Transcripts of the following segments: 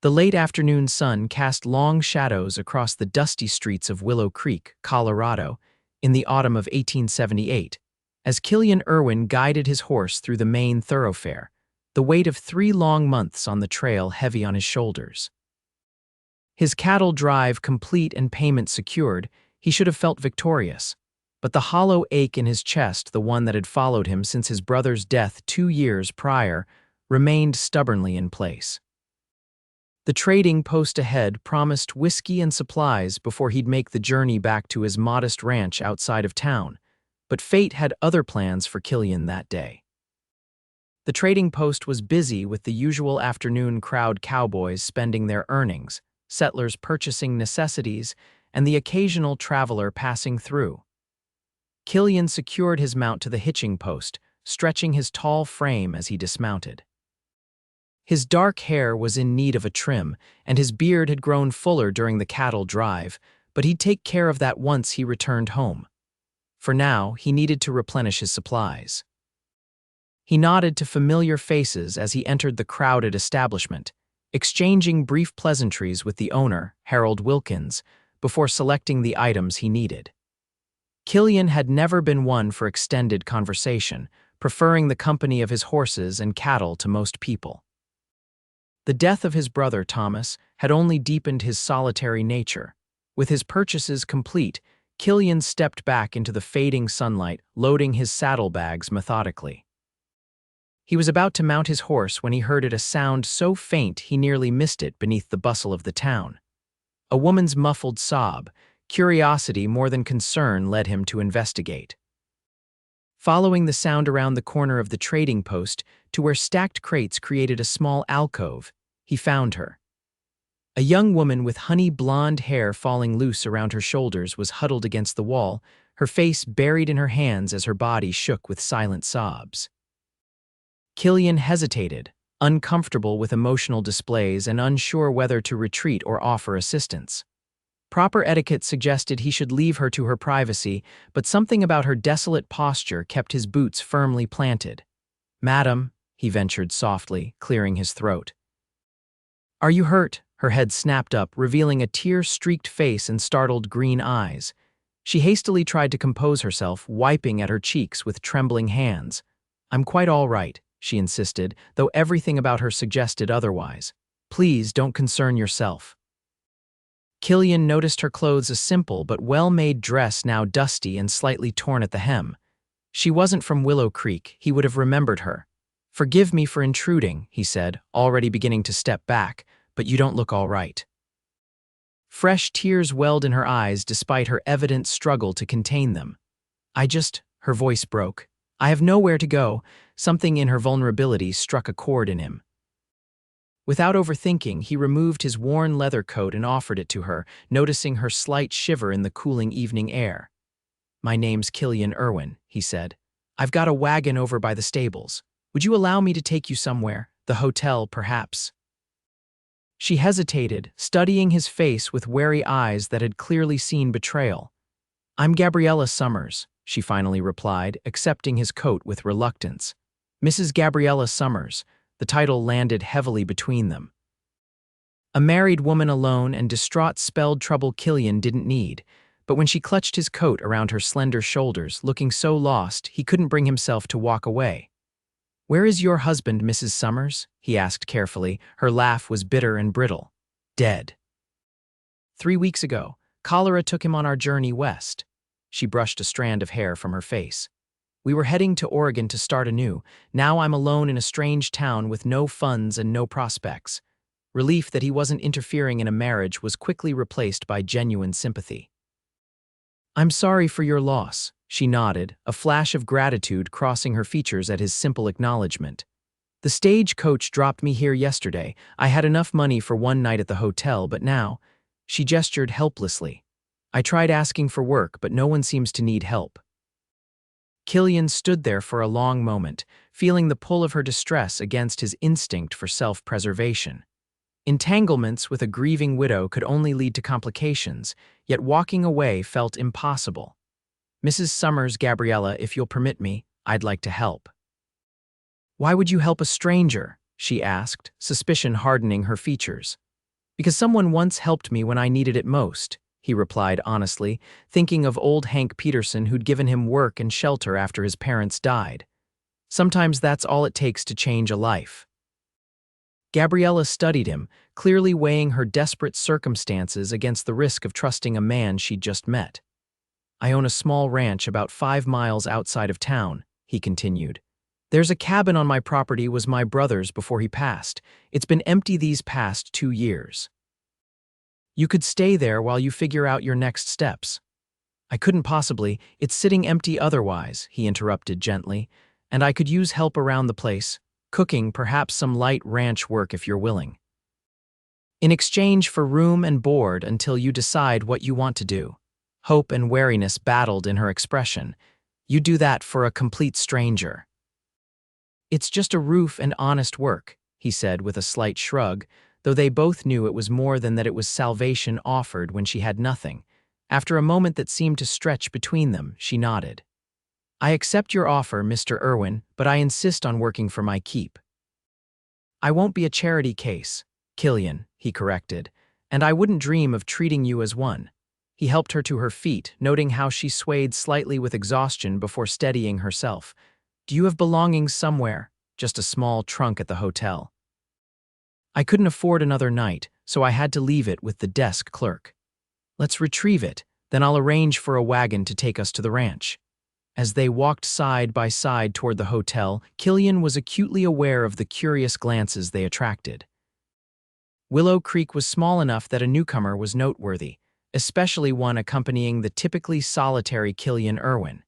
The late afternoon sun cast long shadows across the dusty streets of Willow Creek, Colorado, in the autumn of 1878, as Killian Irwin guided his horse through the main thoroughfare, the weight of 3 long months on the trail heavy on his shoulders. His cattle drive complete and payment secured, he should have felt victorious. But the hollow ache in his chest, the one that had followed him since his brother's death 2 years prior, remained stubbornly in place. The trading post ahead promised whiskey and supplies before he'd make the journey back to his modest ranch outside of town, but fate had other plans for Killian that day. The trading post was busy with the usual afternoon crowd, cowboys spending their earnings, settlers purchasing necessities, and the occasional traveler passing through. Killian secured his mount to the hitching post, stretching his tall frame as he dismounted. His dark hair was in need of a trim, and his beard had grown fuller during the cattle drive, but he'd take care of that once he returned home. For now, he needed to replenish his supplies. He nodded to familiar faces as he entered the crowded establishment, exchanging brief pleasantries with the owner, Harold Wilkins, before selecting the items he needed. Killian had never been one for extended conversation, preferring the company of his horses and cattle to most people. The death of his brother, Thomas, had only deepened his solitary nature. With his purchases complete, Killian stepped back into the fading sunlight, loading his saddlebags methodically. He was about to mount his horse when he heard a sound so faint he nearly missed it beneath the bustle of the town. A woman's muffled sob. Curiosity more than concern led him to investigate. Following the sound around the corner of the trading post to where stacked crates created a small alcove, he found her. A young woman with honey blonde hair falling loose around her shoulders was huddled against the wall, her face buried in her hands as her body shook with silent sobs. Killian hesitated, uncomfortable with emotional displays and unsure whether to retreat or offer assistance. Proper etiquette suggested he should leave her to her privacy, but something about her desolate posture kept his boots firmly planted. "Madam," he ventured softly, clearing his throat. "Are you hurt?" Her head snapped up, revealing a tear-streaked face and startled green eyes. She hastily tried to compose herself, wiping at her cheeks with trembling hands. "I'm quite all right," she insisted, though everything about her suggested otherwise. "Please don't concern yourself." Killian noticed her clothes, a simple but well-made dress now dusty and slightly torn at the hem. She wasn't from Willow Creek, he would have remembered her. "Forgive me for intruding," he said, already beginning to step back, "but you don't look all right." Fresh tears welled in her eyes despite her evident struggle to contain them. Her voice broke. "I have nowhere to go." Something in her vulnerability struck a chord in him. Without overthinking, he removed his worn leather coat and offered it to her, noticing her slight shiver in the cooling evening air. "My name's Killian Irwin," he said. "I've got a wagon over by the stables. Would you allow me to take you somewhere? The hotel, perhaps?" She hesitated, studying his face with wary eyes that had clearly seen betrayal. "I'm Gabriella Summers," she finally replied, accepting his coat with reluctance. "Mrs. Gabriella Summers." The title landed heavily between them. A married woman alone and distraught spelled trouble Killian didn't need, but when she clutched his coat around her slender shoulders, looking so lost, he couldn't bring himself to walk away. "Where is your husband, Mrs. Summers?" he asked carefully. Her laugh was bitter and brittle. "Dead. 3 weeks ago, cholera took him on our journey west." She brushed a strand of hair from her face. "We were heading to Oregon to start anew. Now I'm alone in a strange town with no funds and no prospects." Relief that he wasn't interfering in a marriage was quickly replaced by genuine sympathy. "I'm sorry for your loss," she nodded, a flash of gratitude crossing her features at his simple acknowledgement. "The stagecoach dropped me here yesterday. I had enough money for one night at the hotel, but now—" She gestured helplessly. "I tried asking for work, but no one seems to need help." Killian stood there for a long moment, feeling the pull of her distress against his instinct for self-preservation. Entanglements with a grieving widow could only lead to complications, yet walking away felt impossible. "Mrs. Summers, Gabriella, if you'll permit me, I'd like to help." "Why would you help a stranger?" she asked, suspicion hardening her features. Because someone once helped me when I needed it most, he replied honestly, thinking of old Hank Peterson who'd given him work and shelter after his parents died. Sometimes that's all it takes to change a life. Gabriella studied him, clearly weighing her desperate circumstances against the risk of trusting a man she'd just met. I own a small ranch about 5 miles outside of town, he continued. There's a cabin on my property was my brother's before he passed. It's been empty these past 2 years. You could stay there while you figure out your next steps. I couldn't possibly, it's sitting empty otherwise, he interrupted gently, and I could use help around the place, cooking, perhaps some light ranch work if you're willing. In exchange for room and board until you decide what you want to do. Hope and wariness battled in her expression. You do that for a complete stranger. It's just a roof and honest work, he said with a slight shrug, though they both knew it was more than that it was salvation offered when she had nothing. After a moment that seemed to stretch between them, she nodded. I accept your offer, Mr. Irwin, but I insist on working for my keep. I won't be a charity case, Killian, he corrected, and I wouldn't dream of treating you as one. He helped her to her feet, noting how she swayed slightly with exhaustion before steadying herself. Do you have belongings somewhere? Just a small trunk at the hotel. I couldn't afford another night, so I had to leave it with the desk clerk. Let's retrieve it, then I'll arrange for a wagon to take us to the ranch. As they walked side by side toward the hotel, Killian was acutely aware of the curious glances they attracted. Willow Creek was small enough that a newcomer was noteworthy, especially one accompanying the typically solitary Killian Irwin.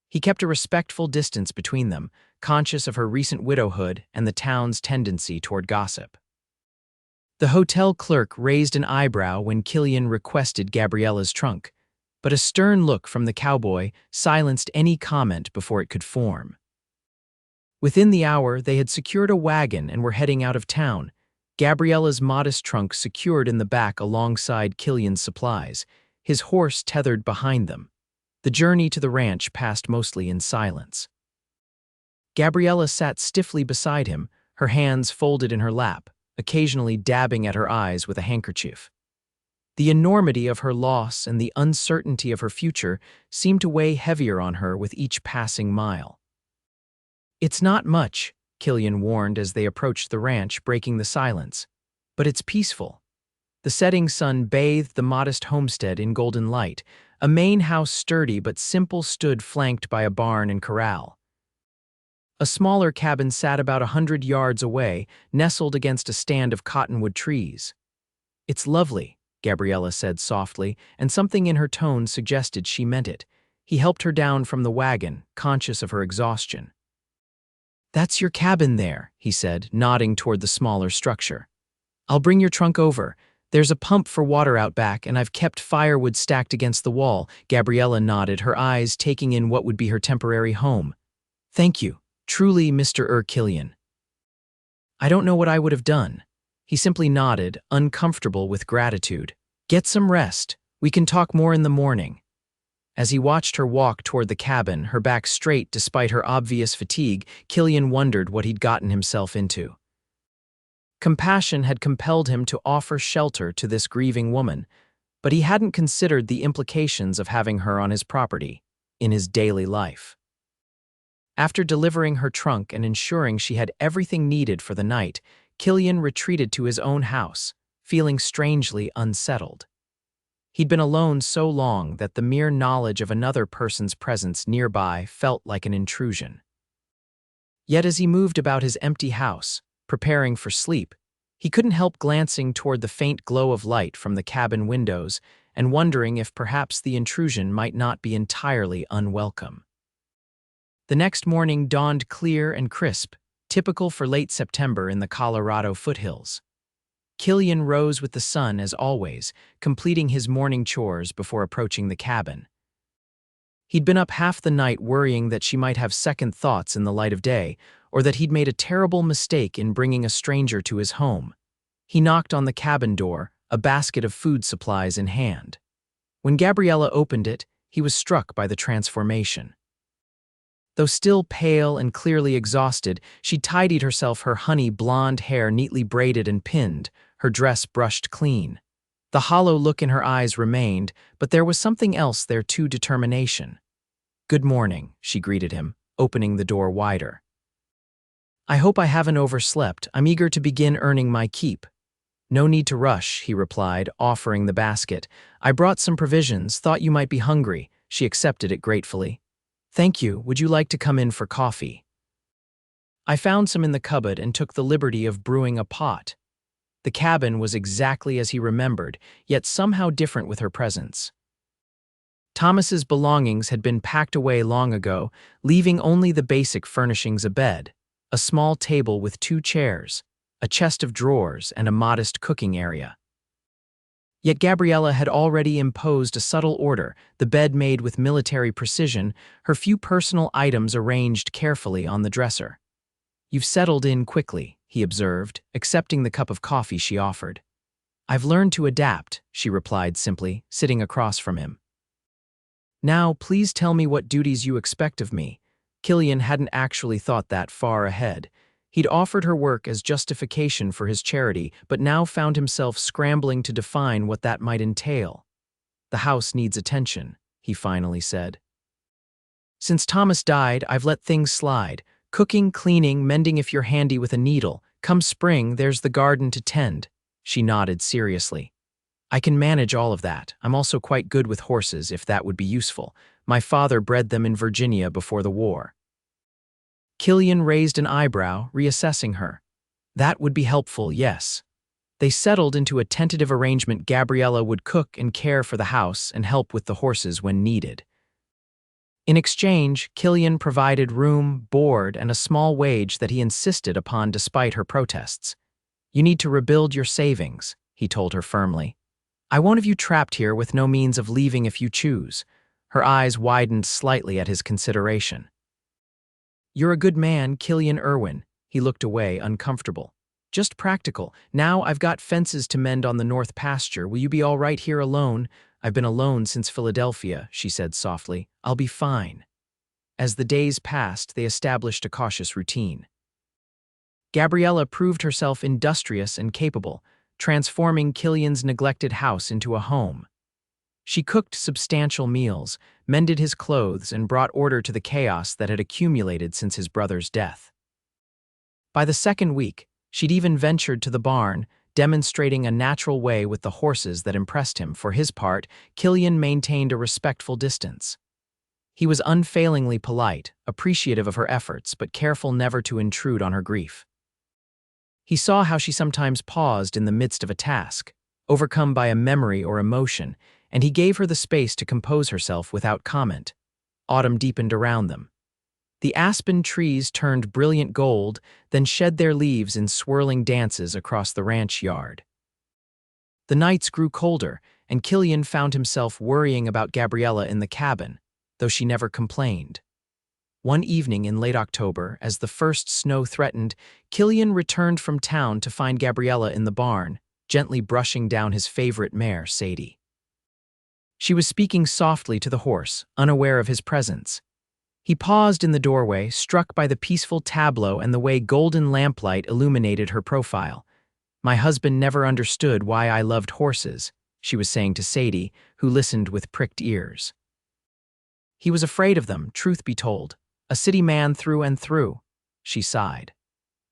He kept a respectful distance between them, conscious of her recent widowhood and the town's tendency toward gossip. The hotel clerk raised an eyebrow when Killian requested Gabriella's trunk, but a stern look from the cowboy silenced any comment before it could form. Within the hour, they had secured a wagon and were heading out of town, Gabriella's modest trunk secured in the back alongside Killian's supplies, his horse tethered behind them. The journey to the ranch passed mostly in silence. Gabriella sat stiffly beside him, her hands folded in her lap, occasionally dabbing at her eyes with a handkerchief. The enormity of her loss and the uncertainty of her future seemed to weigh heavier on her with each passing mile. It's not much, Killian warned as they approached the ranch, breaking the silence, but it's peaceful. The setting sun bathed the modest homestead in golden light. A main house sturdy but simple stood flanked by a barn and corral. A smaller cabin sat about 100 yards away, nestled against a stand of cottonwood trees. It's lovely, Gabriella said softly, and something in her tone suggested she meant it. He helped her down from the wagon, conscious of her exhaustion. That's your cabin there, he said, nodding toward the smaller structure. I'll bring your trunk over. There's a pump for water out back, and I've kept firewood stacked against the wall. Gabriella nodded, her eyes taking in what would be her temporary home. Thank you, truly, Mr. Killian. I don't know what I would have done. He simply nodded, uncomfortable with gratitude. Get some rest. We can talk more in the morning. As he watched her walk toward the cabin, her back straight despite her obvious fatigue, Killian wondered what he'd gotten himself into. Compassion had compelled him to offer shelter to this grieving woman, but he hadn't considered the implications of having her on his property, in his daily life. After delivering her trunk and ensuring she had everything needed for the night, Killian retreated to his own house, feeling strangely unsettled. He'd been alone so long that the mere knowledge of another person's presence nearby felt like an intrusion. Yet as he moved about his empty house, preparing for sleep, he couldn't help glancing toward the faint glow of light from the cabin windows and wondering if perhaps the intrusion might not be entirely unwelcome. The next morning dawned clear and crisp, typical for late September in the Colorado foothills. Killian rose with the sun as always, completing his morning chores before approaching the cabin. He'd been up half the night worrying that she might have second thoughts in the light of day, or that he'd made a terrible mistake in bringing a stranger to his home. He knocked on the cabin door, a basket of food supplies in hand. When Gabriella opened it, he was struck by the transformation. Though still pale and clearly exhausted, she tidied herself, her honey blonde hair neatly braided and pinned, her dress brushed clean. The hollow look in her eyes remained, but there was something else there too: determination. "Good morning," she greeted him, opening the door wider. "I hope I haven't overslept. I'm eager to begin earning my keep." "No need to rush," he replied, offering the basket. "I brought some provisions, thought you might be hungry." She accepted it gratefully. "Thank you. Would you like to come in for coffee?" "I found some in the cupboard and took the liberty of brewing a pot." The cabin was exactly as he remembered, yet somehow different with her presence. Thomas's belongings had been packed away long ago, leaving only the basic furnishings: a bed, a small table with 2 chairs, a chest of drawers, and a modest cooking area. Yet Gabriella had already imposed a subtle order: the bed made with military precision, her few personal items arranged carefully on the dresser. "You've settled in quickly," he observed, accepting the cup of coffee she offered. "I've learned to adapt," she replied simply, sitting across from him. "Now, please tell me what duties you expect of me." Killian hadn't actually thought that far ahead. He'd offered her work as justification for his charity, but now found himself scrambling to define what that might entail. "The house needs attention," he finally said. "Since Thomas died, I've let things slide. Cooking, cleaning, mending if you're handy with a needle. Come spring, there's the garden to tend." She nodded seriously. "I can manage all of that. I'm also quite good with horses, if that would be useful. My father bred them in Virginia before the war." Killian raised an eyebrow, reassessing her. "That would be helpful, yes." They settled into a tentative arrangement: Gabriella would cook and care for the house and help with the horses when needed. In exchange, Killian provided room, board, and a small wage that he insisted upon despite her protests. "You need to rebuild your savings," he told her firmly. "I won't have you trapped here with no means of leaving if you choose." Her eyes widened slightly at his consideration. "You're a good man, Killian Irwin." He looked away, uncomfortable. "Just practical. Now I've got fences to mend on the north pasture. Will you be all right here alone?" "I've been alone since Philadelphia," she said softly. "I'll be fine." As the days passed, they established a cautious routine. Gabriella proved herself industrious and capable, transforming Killian's neglected house into a home. She cooked substantial meals, mended his clothes, and brought order to the chaos that had accumulated since his brother's death. By the second week, she'd even ventured to the barn, demonstrating a natural way with the horses that impressed him. For his part, Killian maintained a respectful distance. He was unfailingly polite, appreciative of her efforts, but careful never to intrude on her grief. He saw how she sometimes paused in the midst of a task, overcome by a memory or emotion, and he gave her the space to compose herself without comment. Autumn deepened around them. The aspen trees turned brilliant gold, then shed their leaves in swirling dances across the ranch yard. The nights grew colder, and Killian found himself worrying about Gabriella in the cabin, though she never complained. One evening in late October, as the first snow threatened, Killian returned from town to find Gabriella in the barn, gently brushing down his favorite mare, Sadie. She was speaking softly to the horse, unaware of his presence. He paused in the doorway, struck by the peaceful tableau and the way golden lamplight illuminated her profile. "My husband never understood why I loved horses," she was saying to Sadie, who listened with pricked ears. "He was afraid of them, truth be told. A city man through and through." She sighed.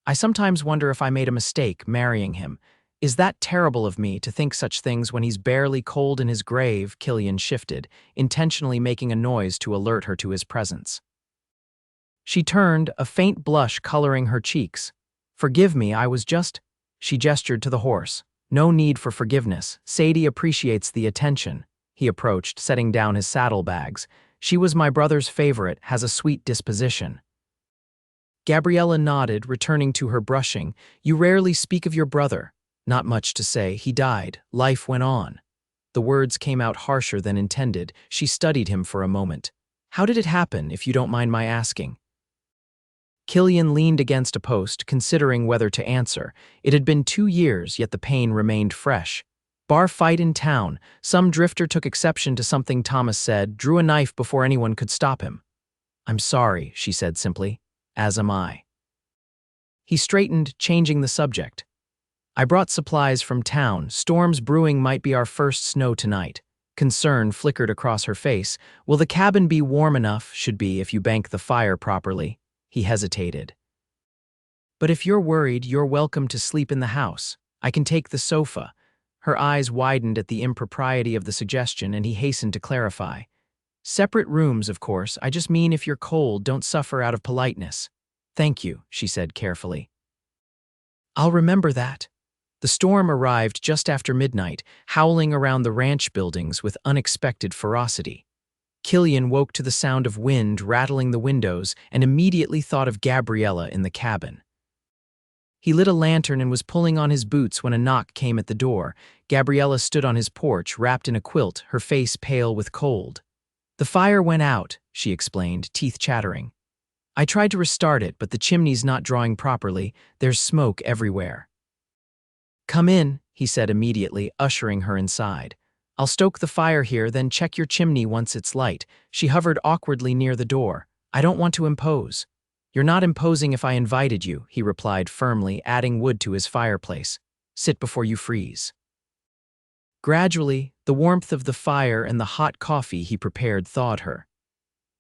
"I sometimes wonder if I made a mistake marrying him. Is that terrible of me to think such things when he's barely cold in his grave?" Killian shifted, intentionally making a noise to alert her to his presence. She turned, a faint blush coloring her cheeks. "Forgive me, I was just—" She gestured to the horse. "No need for forgiveness. Sadie appreciates the attention." He approached, setting down his saddlebags. "She was my brother's favorite, has a sweet disposition." Gabriella nodded, returning to her brushing. "You rarely speak of your brother." "Not much to say. He died. Life went on." The words came out harsher than intended. She studied him for a moment. "How did it happen, if you don't mind my asking?" Killian leaned against a post, considering whether to answer. It had been 2 years, yet the pain remained fresh. "Bar fight in town. Some drifter took exception to something Thomas said, drew a knife before anyone could stop him." "I'm sorry," she said simply. "As am I." He straightened, changing the subject. I brought supplies from town. Storms brewing might be our first snow tonight. Concern flickered across her face. Will the cabin be warm enough? Should be if you bank the fire properly. He hesitated. But if you're worried, you're welcome to sleep in the house. I can take the sofa. Her eyes widened at the impropriety of the suggestion, and he hastened to clarify. Separate rooms, of course. I just mean if you're cold, don't suffer out of politeness. Thank you, she said carefully. I'll remember that. The storm arrived just after midnight, howling around the ranch buildings with unexpected ferocity. Killian woke to the sound of wind rattling the windows and immediately thought of Gabriella in the cabin. He lit a lantern and was pulling on his boots when a knock came at the door. Gabriella stood on his porch, wrapped in a quilt, her face pale with cold. The fire went out, she explained, teeth chattering. I tried to restart it, but the chimney's not drawing properly. There's smoke everywhere. Come in, he said immediately, ushering her inside. I'll stoke the fire here, then check your chimney once it's light. She hovered awkwardly near the door. I don't want to impose. You're not imposing if I invited you, he replied firmly, adding wood to his fireplace. Sit before you freeze. Gradually, the warmth of the fire and the hot coffee he prepared thawed her.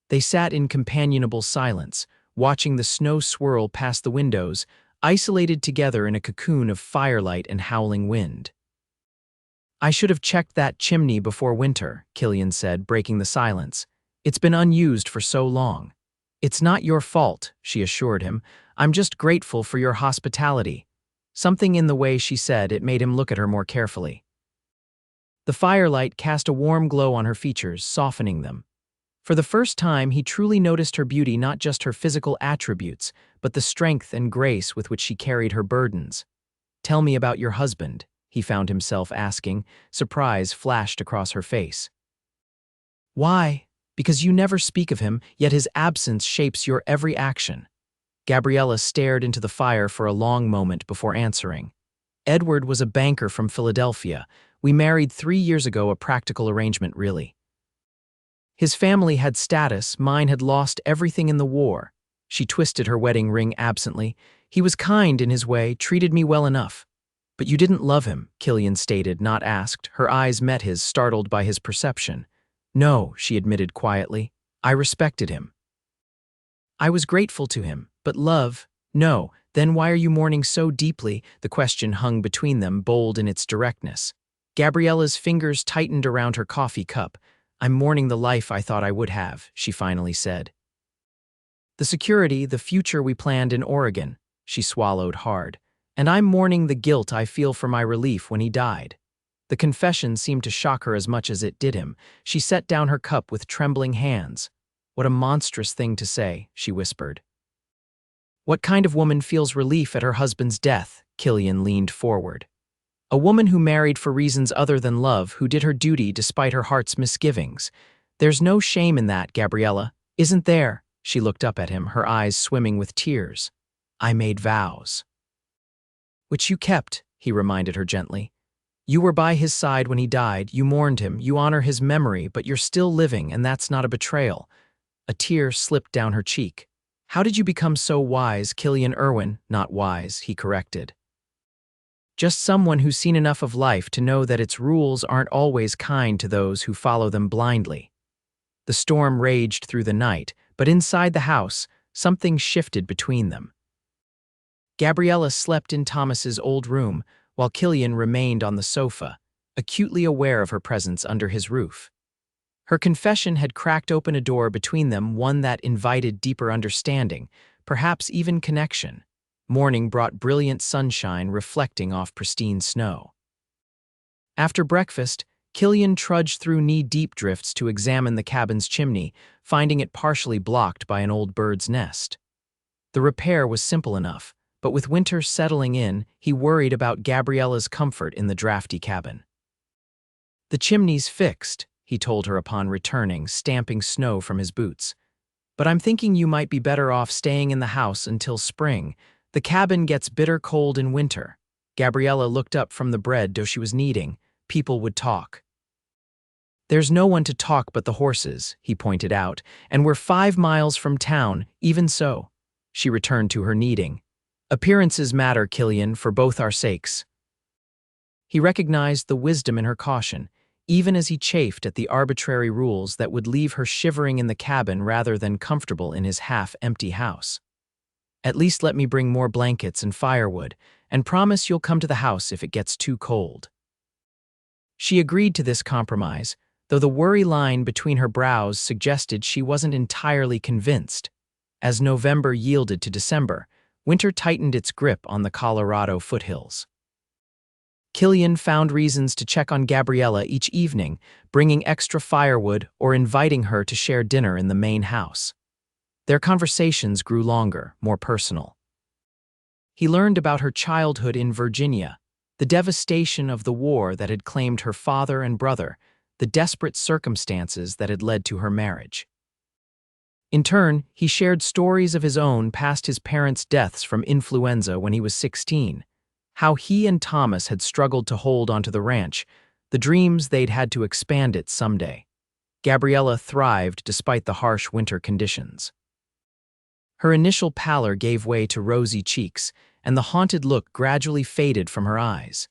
They sat in companionable silence, watching the snow swirl past the windows, isolated together in a cocoon of firelight and howling wind. I should have checked that chimney before winter, Killian said, breaking the silence. It's been unused for so long. It's not your fault, she assured him. I'm just grateful for your hospitality. Something in the way she said it made him look at her more carefully. The firelight cast a warm glow on her features, softening them. For the first time, he truly noticed her beauty, not just her physical attributes, but the strength and grace with which she carried her burdens. Tell me about your husband, he found himself asking. Surprise flashed across her face. Why? Because you never speak of him, yet his absence shapes your every action. Gabriella stared into the fire for a long moment before answering. Edward was a banker from Philadelphia. We married 3 years ago, a practical arrangement, really. His family had status, mine had lost everything in the war. She twisted her wedding ring absently. He was kind in his way, treated me well enough. But you didn't love him, Killian stated, not asked. Her eyes met his, startled by his perception. No, she admitted quietly. I respected him. I was grateful to him, but love, no. Then why are you mourning so deeply? The question hung between them, bold in its directness. Gabriella's fingers tightened around her coffee cup. I'm mourning the life I thought I would have, she finally said. The security, the future we planned in Oregon, she swallowed hard. And I'm mourning the guilt I feel for my relief when he died. The confession seemed to shock her as much as it did him. She set down her cup with trembling hands. What a monstrous thing to say, she whispered. What kind of woman feels relief at her husband's death? Killian leaned forward. A woman who married for reasons other than love, who did her duty despite her heart's misgivings. There's no shame in that, Gabriella, isn't there? She looked up at him, her eyes swimming with tears. I made vows. Which you kept, he reminded her gently. You were by his side when he died, you mourned him, you honor his memory, but you're still living, and that's not a betrayal. A tear slipped down her cheek. How did you become so wise, Killian Irwin? Not wise, he corrected. Just someone who's seen enough of life to know that its rules aren't always kind to those who follow them blindly. The storm raged through the night, but inside the house, something shifted between them. Gabriella slept in Thomas's old room, while Killian remained on the sofa, acutely aware of her presence under his roof. Her confession had cracked open a door between them, one that invited deeper understanding, perhaps even connection. Morning brought brilliant sunshine reflecting off pristine snow. After breakfast, Killian trudged through knee-deep drifts to examine the cabin's chimney, finding it partially blocked by an old bird's nest. The repair was simple enough, but with winter settling in, he worried about Gabriella's comfort in the drafty cabin. The chimney's fixed, he told her upon returning, stamping snow from his boots. But I'm thinking you might be better off staying in the house until spring. The cabin gets bitter cold in winter. Gabriella looked up from the bread dough she was kneading. People would talk. There's no one to talk but the horses, he pointed out, and we're 5 miles from town, even so. She returned to her kneading. Appearances matter, Killian, for both our sakes. He recognized the wisdom in her caution, even as he chafed at the arbitrary rules that would leave her shivering in the cabin rather than comfortable in his half-empty house. "At least let me bring more blankets and firewood, and promise you'll come to the house if it gets too cold." She agreed to this compromise, though the worry line between her brows suggested she wasn't entirely convinced. As November yielded to December, winter tightened its grip on the Colorado foothills. Killian found reasons to check on Gabriella each evening, bringing extra firewood or inviting her to share dinner in the main house. Their conversations grew longer, more personal. He learned about her childhood in Virginia, the devastation of the war that had claimed her father and brother, the desperate circumstances that had led to her marriage. In turn, he shared stories of his own past his parents' deaths from influenza when he was 16, how he and Thomas had struggled to hold onto the ranch, the dreams they'd had to expand it someday. Gabriella thrived despite the harsh winter conditions. Her initial pallor gave way to rosy cheeks, and the haunted look gradually faded from her eyes.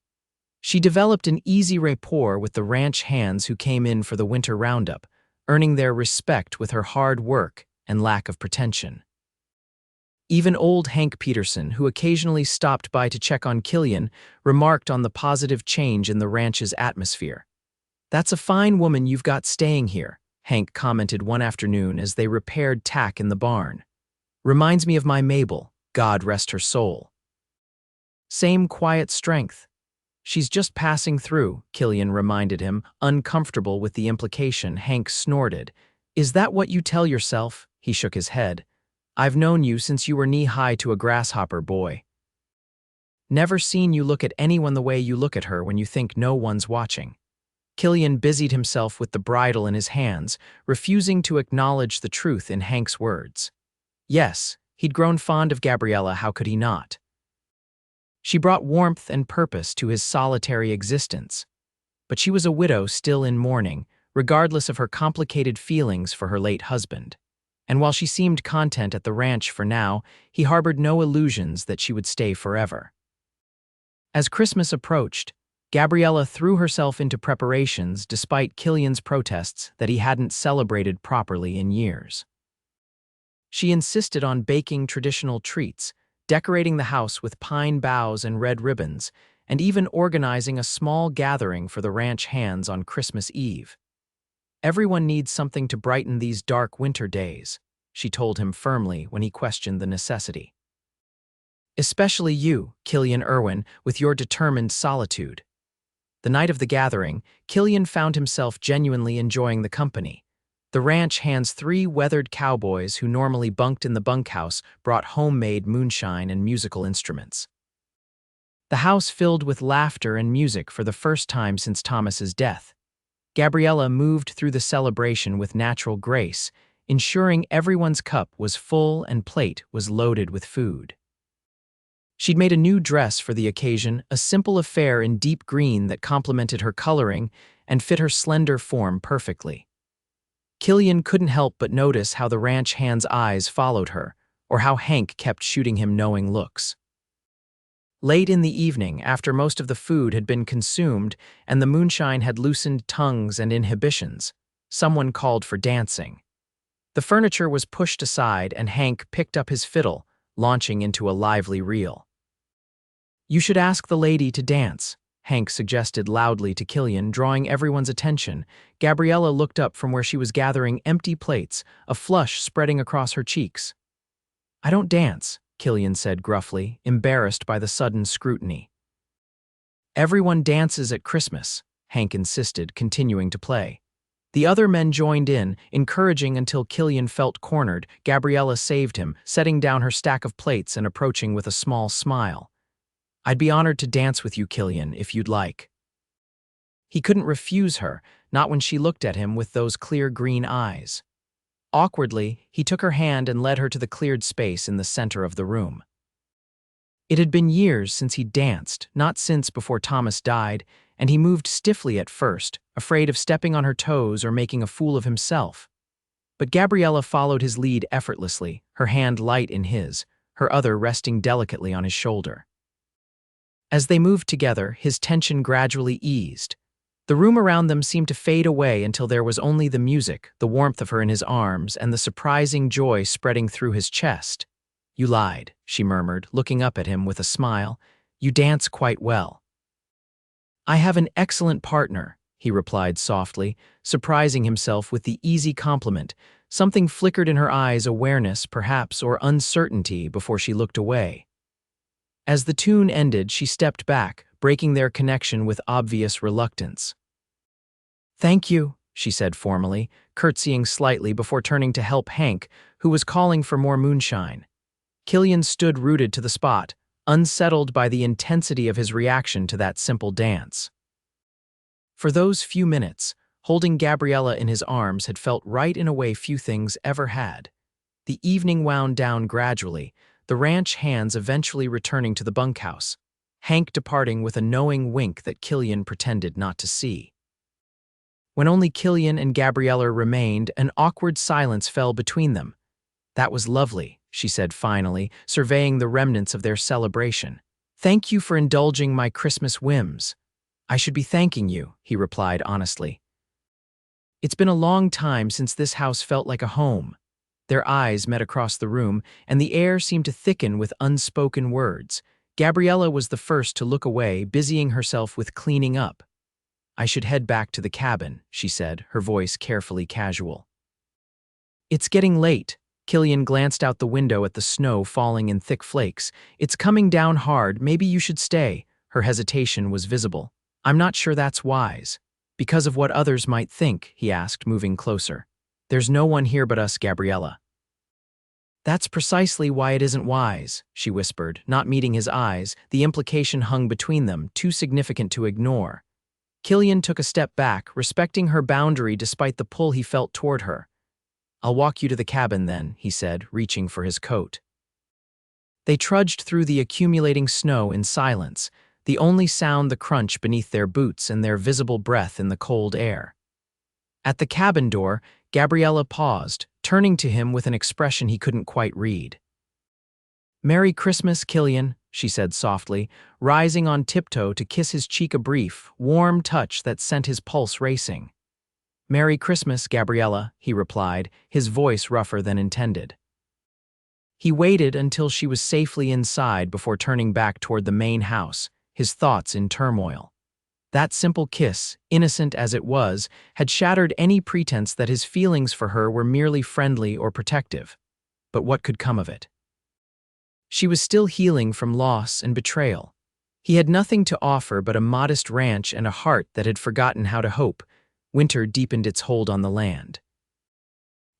She developed an easy rapport with the ranch hands who came in for the winter roundup, earning their respect with her hard work and lack of pretension. Even old Hank Peterson, who occasionally stopped by to check on Killian, remarked on the positive change in the ranch's atmosphere. "That's a fine woman you've got staying here," Hank commented one afternoon as they repaired tack in the barn. "Reminds me of my Mabel, God rest her soul." "Same quiet strength." "She's just passing through," Killian reminded him, uncomfortable with the implication. Hank snorted. "Is that what you tell yourself?" He shook his head. "I've known you since you were knee-high to a grasshopper, boy. Never seen you look at anyone the way you look at her when you think no one's watching." Killian busied himself with the bridle in his hands, refusing to acknowledge the truth in Hank's words. Yes, he'd grown fond of Gabriella, how could he not? She brought warmth and purpose to his solitary existence. But she was a widow still in mourning, regardless of her complicated feelings for her late husband. And while she seemed content at the ranch for now, he harbored no illusions that she would stay forever. As Christmas approached, Gabriella threw herself into preparations despite Killian's protests that he hadn't celebrated properly in years. She insisted on baking traditional treats, decorating the house with pine boughs and red ribbons, and even organizing a small gathering for the ranch hands on Christmas Eve. "Everyone needs something to brighten these dark winter days," she told him firmly when he questioned the necessity. "Especially you, Killian Irwin, with your determined solitude." The night of the gathering, Killian found himself genuinely enjoying the company. The ranch hands' 3 weathered cowboys who normally bunked in the bunkhouse brought homemade moonshine and musical instruments. The house filled with laughter and music for the first time since Thomas's death. Gabriella moved through the celebration with natural grace, ensuring everyone's cup was full and plate was loaded with food. She'd made a new dress for the occasion, a simple affair in deep green that complemented her coloring and fit her slender form perfectly. Killian couldn't help but notice how the ranch hand's eyes followed her, or how Hank kept shooting him knowing looks. Late in the evening, after most of the food had been consumed and the moonshine had loosened tongues and inhibitions, someone called for dancing. The furniture was pushed aside and Hank picked up his fiddle, launching into a lively reel. "You should ask the lady to dance," Hank suggested loudly to Killian, drawing everyone's attention. Gabriella looked up from where she was gathering empty plates, a flush spreading across her cheeks. "I don't dance," Killian said gruffly, embarrassed by the sudden scrutiny. "Everyone dances at Christmas," Hank insisted, continuing to play. The other men joined in, encouraging until Killian felt cornered. Gabriella saved him, setting down her stack of plates and approaching with a small smile. "I'd be honored to dance with you, Killian, if you'd like." He couldn't refuse her, not when she looked at him with those clear green eyes. Awkwardly, he took her hand and led her to the cleared space in the center of the room. It had been years since he'd danced, not since before Thomas died, and he moved stiffly at first, afraid of stepping on her toes or making a fool of himself. But Gabriella followed his lead effortlessly, her hand light in his, her other resting delicately on his shoulder. As they moved together, his tension gradually eased. The room around them seemed to fade away until there was only the music, the warmth of her in his arms, and the surprising joy spreading through his chest. "You lied," she murmured, looking up at him with a smile. "You dance quite well." "I have an excellent partner," he replied softly, surprising himself with the easy compliment. Something flickered in her eyes, awareness, perhaps, or uncertainty, before she looked away. As the tune ended, she stepped back, breaking their connection with obvious reluctance. "Thank you," she said formally, curtsying slightly before turning to help Hank, who was calling for more moonshine. Killian stood rooted to the spot, unsettled by the intensity of his reaction to that simple dance. For those few minutes, holding Gabriella in his arms had felt right in a way few things ever had. The evening wound down gradually, the ranch hands eventually returning to the bunkhouse, Hank departing with a knowing wink that Killian pretended not to see. When only Killian and Gabriella remained, an awkward silence fell between them. "That was lovely," she said finally, surveying the remnants of their celebration. "Thank you for indulging my Christmas whims." "I should be thanking you," he replied honestly. "It's been a long time since this house felt like a home." Their eyes met across the room, and the air seemed to thicken with unspoken words. Gabriella was the first to look away, busying herself with cleaning up. "I should head back to the cabin," she said, her voice carefully casual. "It's getting late." Killian glanced out the window at the snow falling in thick flakes. "It's coming down hard. Maybe you should stay." Her hesitation was visible. "I'm not sure that's wise." "Because of what others might think?" he asked, moving closer. "There's no one here but us, Gabriella." "That's precisely why it isn't wise," she whispered, not meeting his eyes. The implication hung between them, too significant to ignore. Killian took a step back, respecting her boundary despite the pull he felt toward her. "I'll walk you to the cabin then," he said, reaching for his coat. They trudged through the accumulating snow in silence, the only sound the crunch beneath their boots and their visible breath in the cold air. At the cabin door, Gabriella paused, turning to him with an expression he couldn't quite read. "Merry Christmas, Killian," she said softly, rising on tiptoe to kiss his cheek, a brief, warm touch that sent his pulse racing. "Merry Christmas, Gabriella," he replied, his voice rougher than intended. He waited until she was safely inside before turning back toward the main house, his thoughts in turmoil. That simple kiss, innocent as it was, had shattered any pretense that his feelings for her were merely friendly or protective. But what could come of it? She was still healing from loss and betrayal. He had nothing to offer but a modest ranch and a heart that had forgotten how to hope. Winter deepened its hold on the land.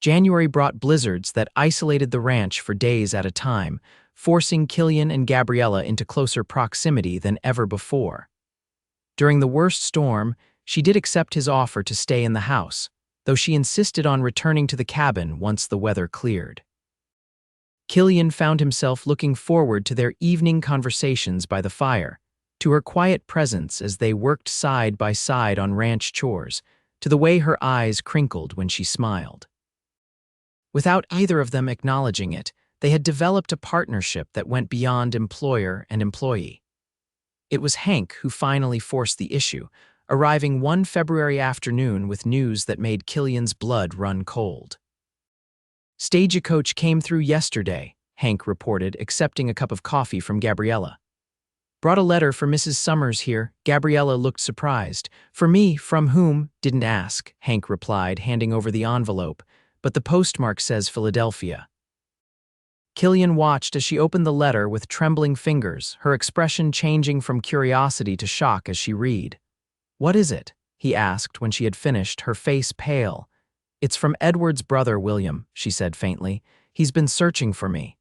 January brought blizzards that isolated the ranch for days at a time, forcing Killian and Gabriella into closer proximity than ever before. During the worst storm, she did accept his offer to stay in the house, though she insisted on returning to the cabin once the weather cleared. Killian found himself looking forward to their evening conversations by the fire, to her quiet presence as they worked side by side on ranch chores, to the way her eyes crinkled when she smiled. Without either of them acknowledging it, they had developed a partnership that went beyond employer and employee. It was Hank who finally forced the issue, arriving one February afternoon with news that made Killian's blood run cold. "Stagecoach came through yesterday," Hank reported, accepting a cup of coffee from Gabriella. "Brought a letter for Mrs. Summers here." Gabriella looked surprised. "For me, from whom?" "Didn't ask," Hank replied, handing over the envelope, "but the postmark says Philadelphia." Killian watched as she opened the letter with trembling fingers, her expression changing from curiosity to shock as she read. "What is it?" he asked when she had finished, her face pale. "It's from Edward's brother, William," she said faintly. "He's been searching for me."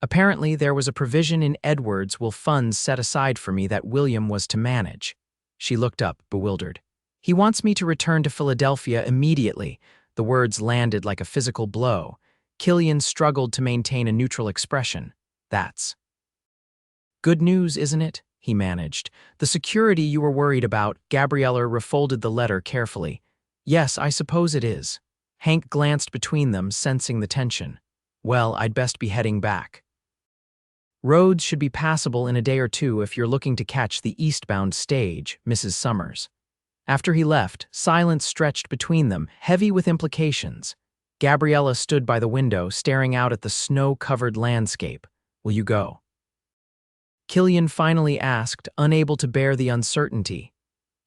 Apparently, there was a provision in Edward's will funds set aside for me that William was to manage. She looked up, bewildered. "He wants me to return to Philadelphia immediately." The words landed like a physical blow. Killian struggled to maintain a neutral expression. "That's good news, isn't it?" he managed. "The security you were worried about." Gabriella refolded the letter carefully. "Yes, I suppose it is." Hank glanced between them, sensing the tension. "Well, I'd best be heading back." Roads should be passable in a day or two if you're looking to catch the eastbound stage, Mrs. Summers. After he left, silence stretched between them, heavy with implications. Gabriella stood by the window, staring out at the snow-covered landscape. Will you go? Killian finally asked, unable to bear the uncertainty.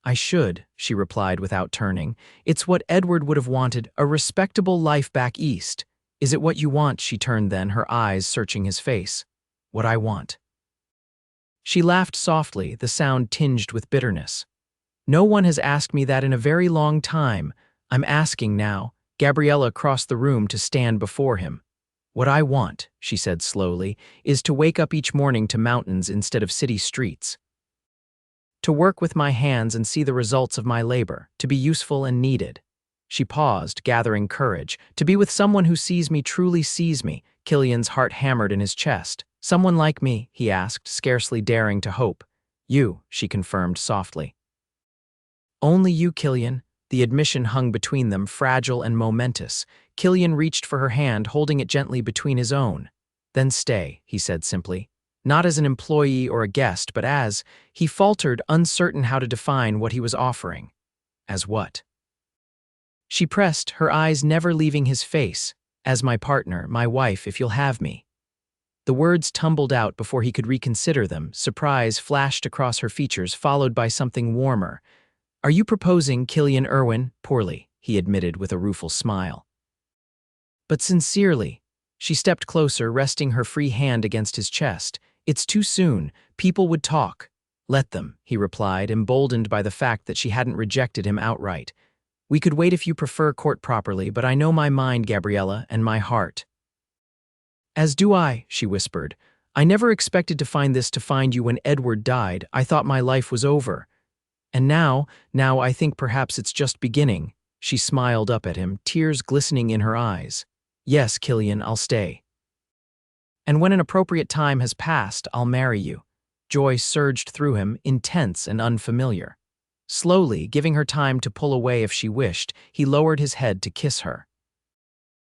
I should, she replied without turning. It's what Edward would have wanted, a respectable life back east. Is it what you want? She turned then, her eyes searching his face. What I want. She laughed softly, the sound tinged with bitterness. No one has asked me that in a very long time. I'm asking now. Gabriella crossed the room to stand before him. What I want, she said slowly, is to wake up each morning to mountains instead of city streets. To work with my hands and see the results of my labor, to be useful and needed. She paused, gathering courage. To be with someone who sees me, truly sees me. Killian's heart hammered in his chest. Someone like me, he asked, scarcely daring to hope. You, she confirmed softly. Only you, Killian. The admission hung between them, fragile and momentous. Killian reached for her hand, holding it gently between his own. Then stay, he said simply. Not as an employee or a guest, but as, he faltered, uncertain how to define what he was offering. As what? She pressed, her eyes never leaving his face. As my partner, my wife, if you'll have me. The words tumbled out before he could reconsider them. Surprise flashed across her features, followed by something warmer. Are you proposing, Killian Irwin? Poorly, he admitted with a rueful smile. But sincerely. She stepped closer, resting her free hand against his chest. It's too soon. People would talk. Let them, he replied, emboldened by the fact that she hadn't rejected him outright. We could wait if you prefer court properly, but I know my mind, Gabriella, and my heart. As do I, she whispered. I never expected to find you when Edward died. I thought my life was over. And now I think perhaps it's just beginning. She smiled up at him, tears glistening in her eyes. Yes, Killian, I'll stay. And when an appropriate time has passed, I'll marry you. Joy surged through him, intense and unfamiliar. Slowly, giving her time to pull away if she wished, he lowered his head to kiss her.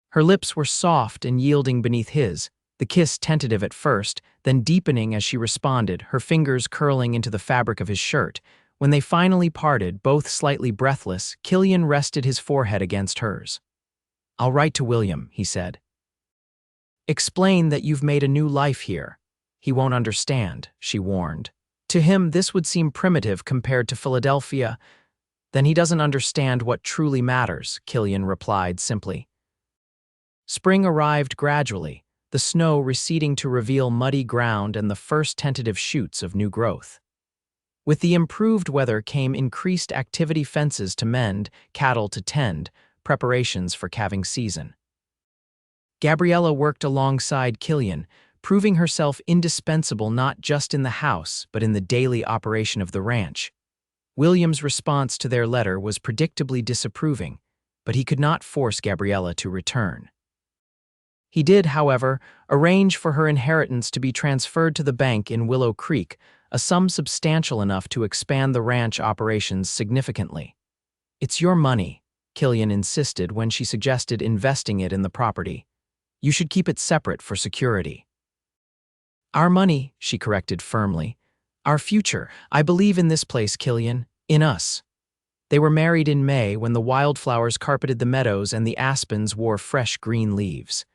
Her lips were soft and yielding beneath his, the kiss tentative at first, then deepening as she responded, her fingers curling into the fabric of his shirt. When they finally parted, both slightly breathless, Killian rested his forehead against hers. I'll write to William, he said. Explain that you've made a new life here. He won't understand, she warned. To him, this would seem primitive compared to Philadelphia. Then he doesn't understand what truly matters, Killian replied simply. Spring arrived gradually, the snow receding to reveal muddy ground and the first tentative shoots of new growth. With the improved weather came increased activity, fences to mend, cattle to tend, preparations for calving season. Gabriella worked alongside Killian, proving herself indispensable not just in the house, but in the daily operation of the ranch. William's response to their letter was predictably disapproving, but he could not force Gabriella to return. He did, however, arrange for her inheritance to be transferred to the bank in Willow Creek, a sum substantial enough to expand the ranch operations significantly. It's your money, Killian insisted when she suggested investing it in the property. You should keep it separate for security. Our money, she corrected firmly. Our future. I believe in this place, Killian. In us. They were married in May when the wildflowers carpeted the meadows and the aspens wore fresh green leaves.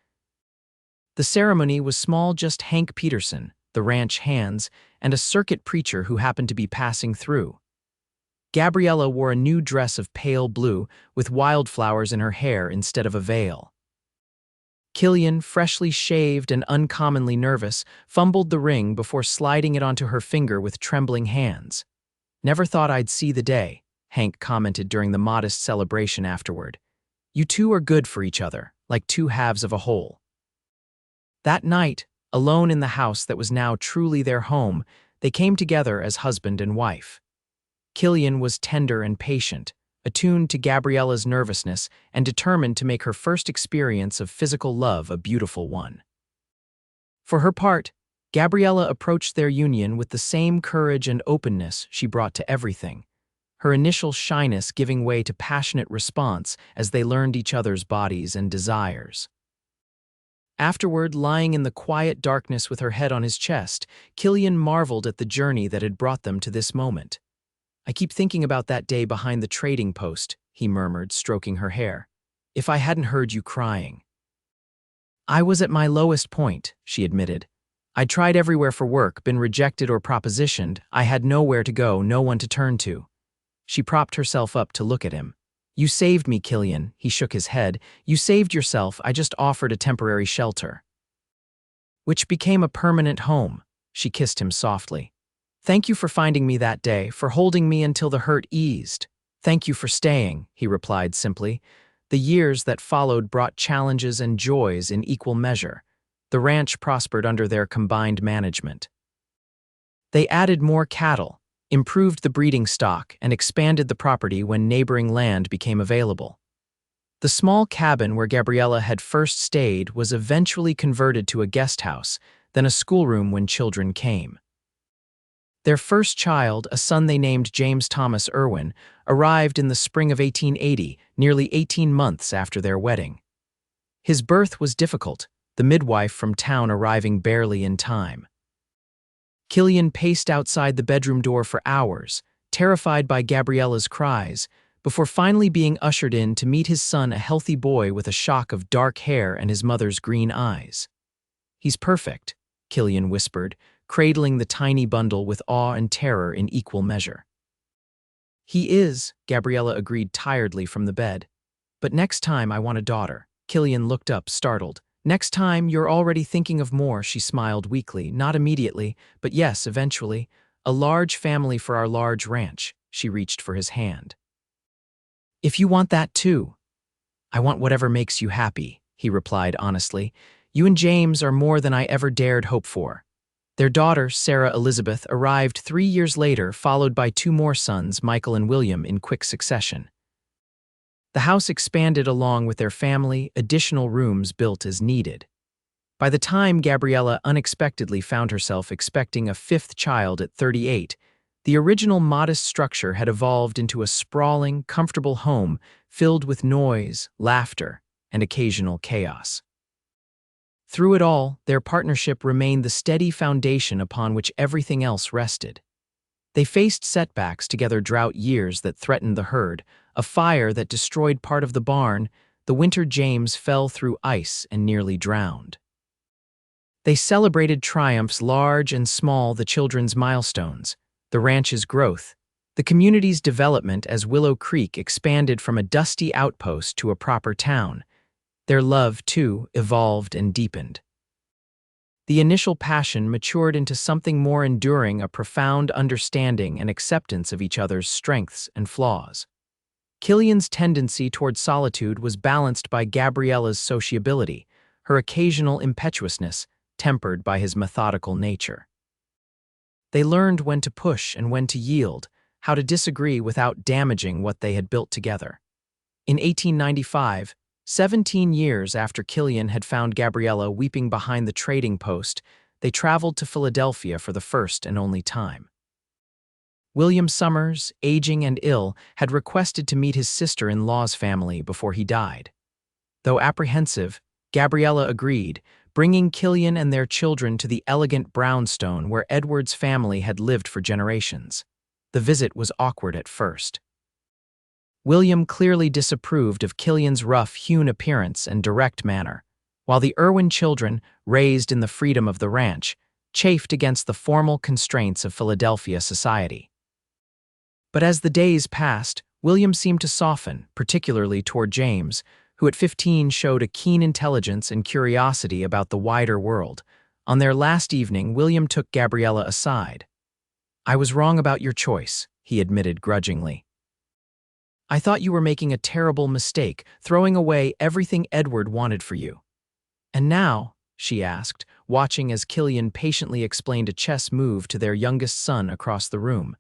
The ceremony was small, just Hank Peterson, the ranch hands, and a circuit preacher who happened to be passing through. Gabriella wore a new dress of pale blue with wildflowers in her hair instead of a veil. Killian, freshly shaved and uncommonly nervous, fumbled the ring before sliding it onto her finger with trembling hands. Never thought I'd see the day, Hank commented during the modest celebration afterward. You two are good for each other, like two halves of a whole. That night, alone in the house that was now truly their home, they came together as husband and wife. Killian was tender and patient, attuned to Gabriella's nervousness and determined to make her first experience of physical love a beautiful one. For her part, Gabriella approached their union with the same courage and openness she brought to everything, her initial shyness giving way to passionate response as they learned each other's bodies and desires. Afterward, lying in the quiet darkness with her head on his chest, Killian marveled at the journey that had brought them to this moment. "I keep thinking about that day behind the trading post," he murmured, stroking her hair. "If I hadn't heard you crying." "I was at my lowest point," she admitted. "I'd tried everywhere for work, been rejected or propositioned. I had nowhere to go, no one to turn to." She propped herself up to look at him. "You saved me, Killian," he shook his head. "You saved yourself, I just offered a temporary shelter." "Which became a permanent home," she kissed him softly. "Thank you for finding me that day, for holding me until the hurt eased." "Thank you for staying," he replied simply. The years that followed brought challenges and joys in equal measure. The ranch prospered under their combined management. They added more cattle, improved the breeding stock, and expanded the property when neighboring land became available. The small cabin where Gabriella had first stayed was eventually converted to a guest house, then a schoolroom when children came. Their first child, a son they named James Thomas Irwin, arrived in the spring of 1880, nearly 18 months after their wedding. His birth was difficult, the midwife from town arriving barely in time. Killian paced outside the bedroom door for hours, terrified by Gabriella's cries, before finally being ushered in to meet his son, a healthy boy with a shock of dark hair and his mother's green eyes. "He's perfect," Killian whispered, cradling the tiny bundle with awe and terror in equal measure. "He is," Gabriella agreed tiredly from the bed. "But next time I want a daughter." Killian looked up, startled. "Next time you're already thinking of more," she smiled weakly. "Not immediately, but yes, eventually. A large family for our large ranch." She reached for his hand. "If you want that too." "I want whatever makes you happy," he replied honestly. "You and James are more than I ever dared hope for." Their daughter, Sarah Elizabeth, arrived 3 years later, followed by 2 more sons, Michael and William, in quick succession. The house expanded along with their family, additional rooms built as needed. By the time Gabriella unexpectedly found herself expecting a 5th child at 38, the original modest structure had evolved into a sprawling, comfortable home filled with noise, laughter, and occasional chaos. Through it all, their partnership remained the steady foundation upon which everything else rested. They faced setbacks together: drought years that threatened the herd, a fire that destroyed part of the barn, the winter James fell through ice and nearly drowned. They celebrated triumphs large and small, the children's milestones, the ranch's growth, the community's development as Willow Creek expanded from a dusty outpost to a proper town. Their love, too, evolved and deepened. The initial passion matured into something more enduring, a profound understanding and acceptance of each other's strengths and flaws. Killian's tendency toward solitude was balanced by Gabriella's sociability, her occasional impetuousness tempered by his methodical nature. They learned when to push and when to yield, how to disagree without damaging what they had built together. In 1895, 17 years after Killian had found Gabriella weeping behind the trading post, they traveled to Philadelphia for the first and only time. William Summers, aging and ill, had requested to meet his sister-in-law's family before he died. Though apprehensive, Gabriella agreed, bringing Killian and their children to the elegant brownstone where Edward's family had lived for generations. The visit was awkward at first. William clearly disapproved of Killian's rough-hewn appearance and direct manner, while the Irwin children, raised in the freedom of the ranch, chafed against the formal constraints of Philadelphia society. But as the days passed, William seemed to soften, particularly toward James, who at 15 showed a keen intelligence and curiosity about the wider world. On their last evening, William took Gabriella aside. "I was wrong about your choice," he admitted grudgingly. "I thought you were making a terrible mistake, throwing away everything Edward wanted for you." "And now?" she asked, watching as Killian patiently explained a chess move to their youngest son across the room.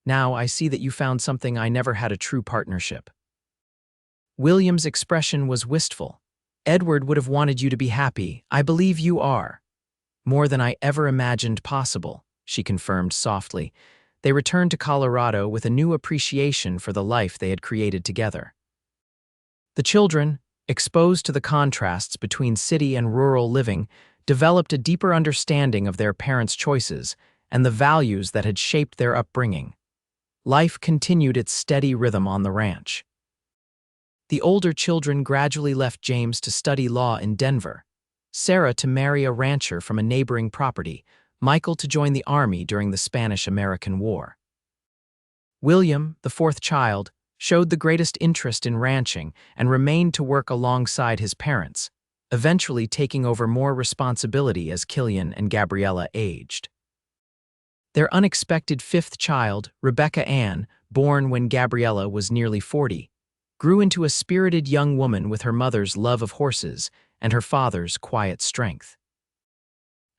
"Now I see that you found something I never had: a true partnership." William's expression was wistful. "Edward would have wanted you to be happy. I believe you are." "More than I ever imagined possible," she confirmed softly. They returned to Colorado with a new appreciation for the life they had created together. The children, exposed to the contrasts between city and rural living, developed a deeper understanding of their parents' choices and the values that had shaped their upbringing. Life continued its steady rhythm on the ranch. The older children gradually left James to study law in Denver, Sarah to marry a rancher from a neighboring property, Michael to join the army during the Spanish-American War. William, the fourth child, showed the greatest interest in ranching and remained to work alongside his parents, eventually taking over more responsibility as Killian and Gabriella aged. Their unexpected fifth child, Rebecca Ann, born when Gabriella was nearly 40, grew into a spirited young woman with her mother's love of horses and her father's quiet strength.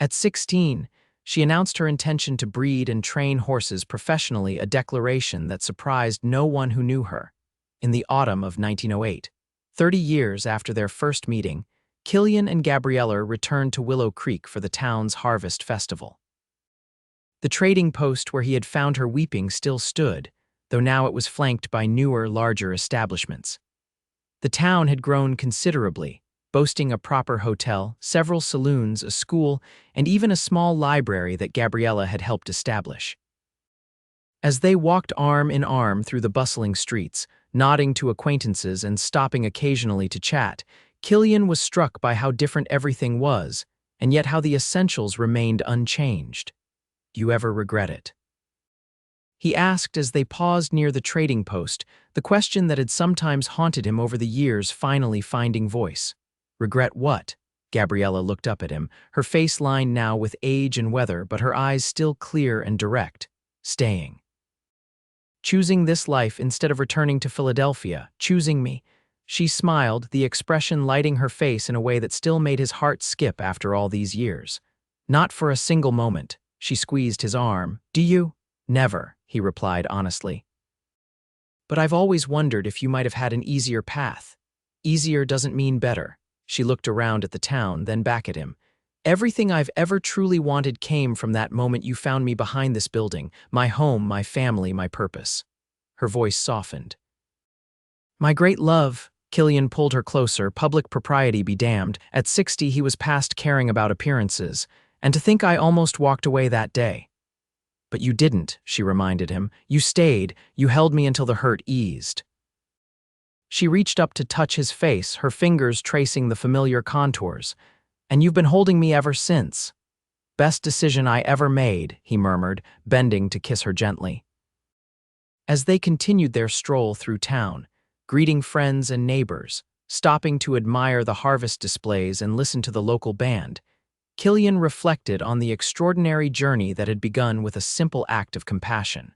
At 16, she announced her intention to breed and train horses professionally, a declaration that surprised no one who knew her. In the autumn of 1908, 30 years after their first meeting, Killian and Gabriella returned to Willow Creek for the town's harvest festival. The trading post where he had found her weeping still stood, though now it was flanked by newer, larger establishments. The town had grown considerably, boasting a proper hotel, several saloons, a school, and even a small library that Gabriella had helped establish. As they walked arm in arm through the bustling streets, nodding to acquaintances and stopping occasionally to chat, Killian was struck by how different everything was, and yet how the essentials remained unchanged. "You ever regret it?" he asked as they paused near the trading post, the question that had sometimes haunted him over the years finally finding voice. "Regret what?" Gabriella looked up at him, her face lined now with age and weather, but her eyes still clear and direct. "Staying. Choosing this life instead of returning to Philadelphia, choosing me." She smiled, the expression lighting her face in a way that still made his heart skip after all these years. "Not for a single moment." She squeezed his arm. "Do you?" "Never," he replied honestly. "But I've always wondered if you might have had an easier path." "Easier doesn't mean better." She looked around at the town, then back at him. "Everything I've ever truly wanted came from that moment you found me behind this building, my home, my family, my purpose." Her voice softened. "My great love," Killian pulled her closer, public propriety be damned. At 60 he was past caring about appearances, and to think I almost walked away that day. "But you didn't," she reminded him. "You stayed, you held me until the hurt eased." She reached up to touch his face, her fingers tracing the familiar contours. "And you've been holding me ever since." "Best decision I ever made," he murmured, bending to kiss her gently. As they continued their stroll through town, greeting friends and neighbors, stopping to admire the harvest displays and listen to the local band, Killian reflected on the extraordinary journey that had begun with a simple act of compassion.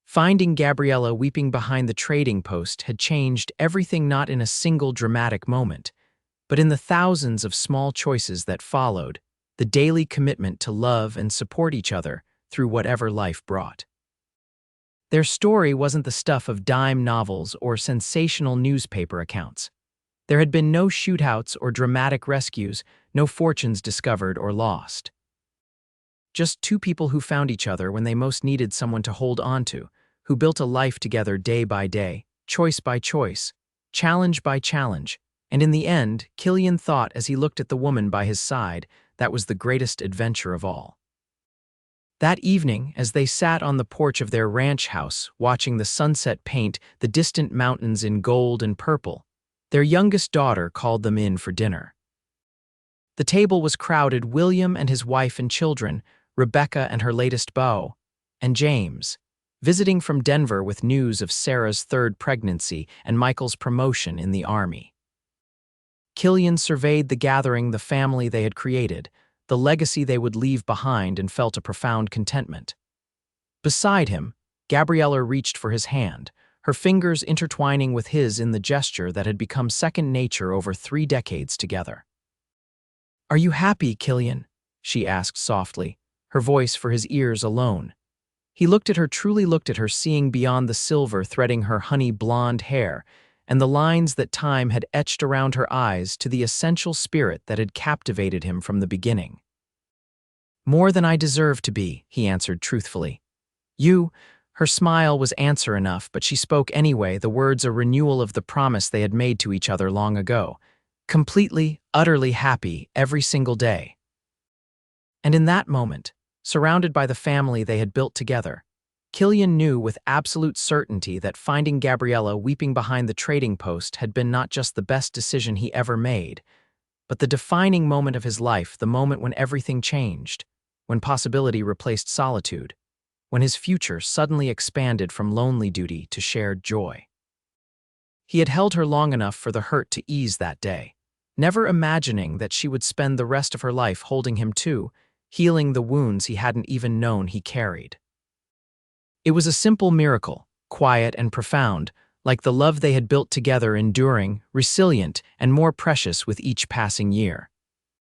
Finding Gabriella weeping behind the trading post had changed everything, not in a single dramatic moment, but in the thousands of small choices that followed, the daily commitment to love and support each other through whatever life brought. Their story wasn't the stuff of dime novels or sensational newspaper accounts. There had been no shootouts or dramatic rescues, no fortunes discovered or lost. Just two people who found each other when they most needed someone to hold on to, who built a life together day by day, choice by choice, challenge by challenge, and in the end, Killian thought as he looked at the woman by his side, that was the greatest adventure of all. That evening, as they sat on the porch of their ranch house, watching the sunset paint the distant mountains in gold and purple, their youngest daughter called them in for dinner. The table was crowded. William and his wife and children, Rebecca and her latest beau, and James, visiting from Denver with news of Sarah's third pregnancy and Michael's promotion in the army. Killian surveyed the gathering, the family they had created, the legacy they would leave behind, and felt a profound contentment. Beside him, Gabriella reached for his hand, her fingers intertwining with his in the gesture that had become second nature over 3 decades together. "Are you happy, Killian?" she asked softly, her voice for his ears alone. He looked at her, truly looked at her, seeing beyond the silver threading her honey blonde hair and the lines that time had etched around her eyes to the essential spirit that had captivated him from the beginning. "More than I deserve to be," he answered truthfully. "You, Her smile was answer enough, but she spoke anyway, the words a renewal of the promise they had made to each other long ago. Completely, utterly happy every single day. And in that moment, surrounded by the family they had built together, Killian knew with absolute certainty that finding Gabriella weeping behind the trading post had been not just the best decision he ever made, but the defining moment of his life, the moment when everything changed, when possibility replaced solitude, when his future suddenly expanded from lonely duty to shared joy. He had held her long enough for the hurt to ease that day, never imagining that she would spend the rest of her life holding him too, healing the wounds he hadn't even known he carried. It was a simple miracle, quiet and profound, like the love they had built together, enduring, resilient, and more precious with each passing year.